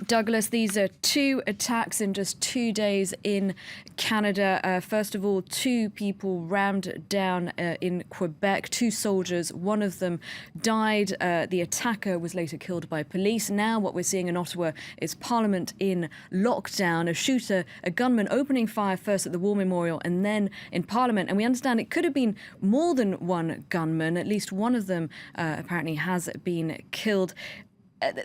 Douglas, these are two attacks in just 2 days in Canada. First of all, two people rammed down in Quebec, two soldiers. One of them died. The attacker was later killed by police. Now what we're seeing in Ottawa is Parliament in lockdown. A shooter, a gunman opening fire first at the War Memorial and then in Parliament. And we understand it could have been more than one gunman. At least one of them apparently has been killed.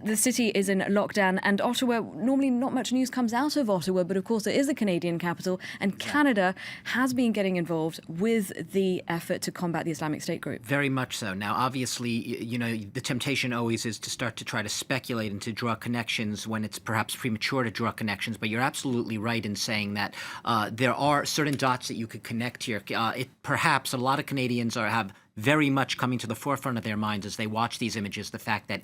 The city is in lockdown, and Ottawa, normally not much news comes out of Ottawa, but of course it is the Canadian capital, and Canada has been getting involved with the effort to combat the Islamic State group. Very much so. Now, obviously, the temptation always is to start to try to speculate and to draw connections when it's perhaps premature to draw connections, but you're absolutely right in saying that there are certain dots that you could connect here. Perhaps a lot of Canadians have very much coming to the forefront of their minds as they watch these images, the fact that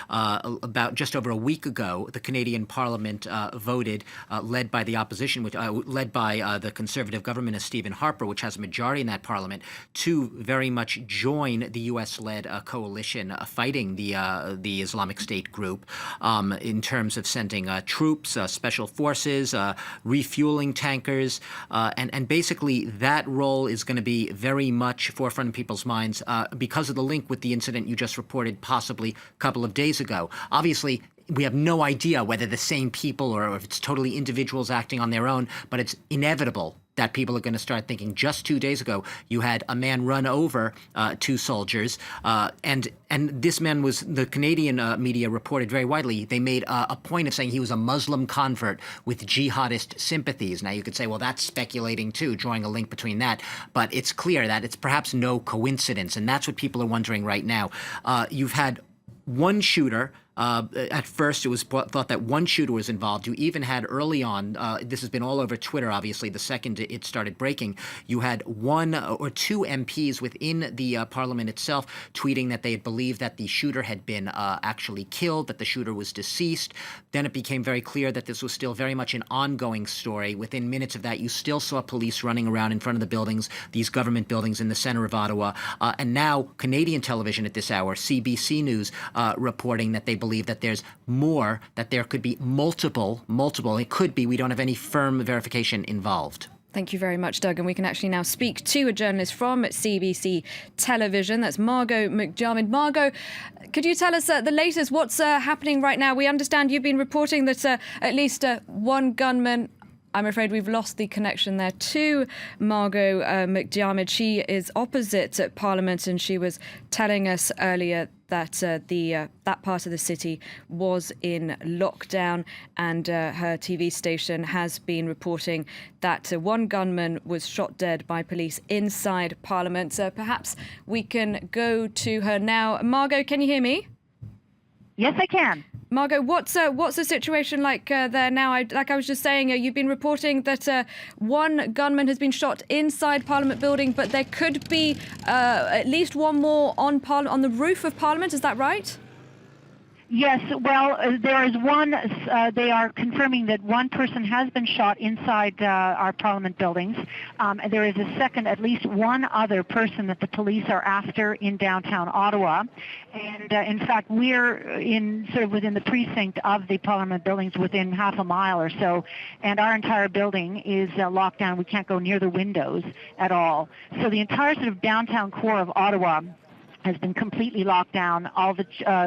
about just over a week ago, the Canadian Parliament voted, led by the opposition, led by the Conservative government of Stephen Harper, which has a majority in that Parliament, to very much join the U.S.-led coalition fighting the Islamic State group in terms of sending troops, special forces, refueling tankers, and basically that role is going to be very much forefront of people's minds because of the link with the incident you just reported possibly a couple of days ago. Obviously, we have no idea whether the same people or if it's totally individuals acting on their own, but it's inevitable that people are going to start thinking. Just 2 days ago, you had a man run over two soldiers, and this man was, the Canadian media reported very widely, they made a point of saying he was a Muslim convert with jihadist sympathies. Now, you could say, well, that's speculating too, drawing a link between that, but it's clear that it's perhaps no coincidence, and that's what people are wondering right now. You've had one shooter. At first, it was thought that one shooter was involved. You even had early on, this has been all over Twitter, obviously, the second it started breaking, you had one or two MPs within the Parliament itself tweeting that they had believed that the shooter had been actually killed, that the shooter was deceased. Then it became very clear that this was still very much an ongoing story. Within minutes of that, you still saw police running around in front of the buildings, these government buildings in the center of Ottawa. And now Canadian television at this hour, CBC News, reporting that they believe that there's more, that there could be multiple, it could be, we don't have any firm verification involved. Thank you very much, Doug. And we can actually now speak to a journalist from CBC Television. That's Margot McDiarmid. Margot, could you tell us the latest? What's happening right now? We understand you've been reporting that at least one gunman, I'm afraid we've lost the connection there to Margot McDiarmid. She is opposite at Parliament, and she was telling us earlier that that part of the city was in lockdown, and her TV station has been reporting that one gunman was shot dead by police inside Parliament. Perhaps we can go to her now. Margot, can you hear me? Yes, I can. Margot, what's the situation like there now? Like I was just saying, you've been reporting that one gunman has been shot inside Parliament building, but there could be at least one more on the roof of Parliament. Is that right? Yes, well, there is one. They are confirming that one person has been shot inside our Parliament buildings. There is a second, at least one other person that the police are after in downtown Ottawa. And in fact, we're in sort of within the precinct of the Parliament buildings, within half a mile or so, and our entire building is locked down. We can't go near the windows at all. So the entire sort of downtown core of Ottawa has been completely locked down. All the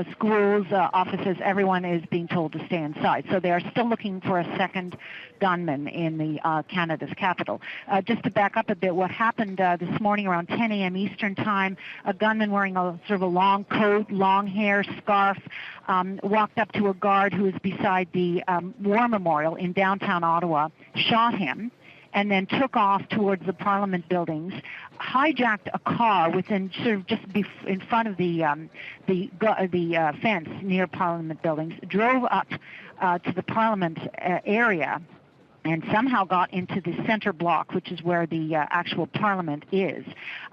schools, offices, everyone is being told to stay inside. So they are still looking for a second gunman in the Canada's capital. Just to back up a bit, what happened this morning around 10 a.m. Eastern Time, a gunman wearing a sort of a long coat, long hair, scarf, walked up to a guard who was beside the War Memorial in downtown Ottawa, shot him, and then took off towards the Parliament buildings, hijacked a car within sort of just in front of the fence near Parliament buildings, drove up to the Parliament area, and somehow got into the center block, which is where the actual Parliament is.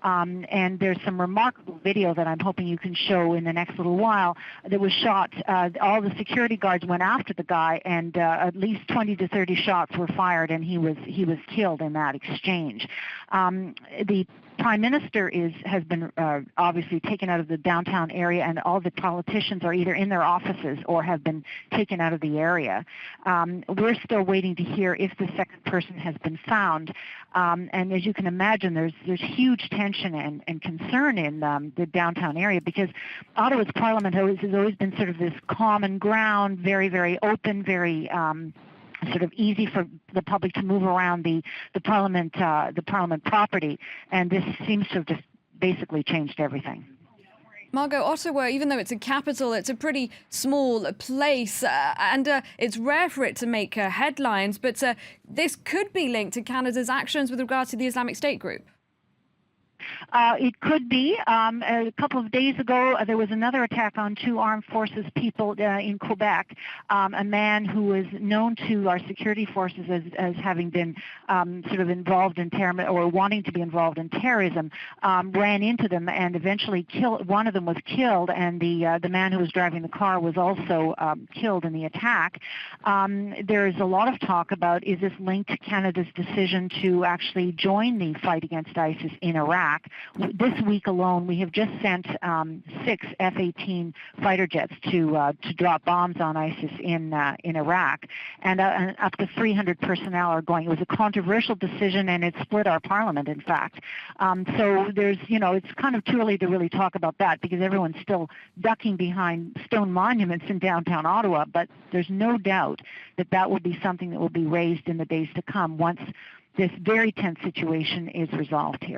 And there's some remarkable video that I'm hoping you can show in the next little while that was shot. All the security guards went after the guy, and at least 20 to 30 shots were fired, and he was killed in that exchange. The Prime Minister has been obviously taken out of the downtown area, and all the politicians are either in their offices or have been taken out of the area. We're still waiting to hear if the second person has been found. And as you can imagine, there's huge tension and concern in the downtown area, because Ottawa's Parliament has always been sort of this common ground, very, very open, very sort of easy for the public to move around the Parliament property, and this seems to have just basically changed everything. Margot, Ottawa, even though it's a capital, it's a pretty small place, and it's rare for it to make headlines, but this could be linked to Canada's actions with regard to the Islamic State group. It could be. A couple of days ago, there was another attack on two armed forces people in Quebec. A man who was known to our security forces as having been sort of involved in terrorism, or wanting to be involved in terrorism, ran into them and eventually killed. One of them was killed, and the man who was driving the car was also killed in the attack. There is a lot of talk about, is this linked to Canada's decision to actually join the fight against ISIS in Iraq? This week alone, we have just sent 6 F-18 fighter jets to drop bombs on ISIS in Iraq, and up to 300 personnel are going. It was a controversial decision, and it split our parliament, in fact. So there's, it's kind of too early to really talk about that, because everyone's still ducking behind stone monuments in downtown Ottawa, but there's no doubt that will be something that will be raised in the days to come once this very tense situation is resolved here.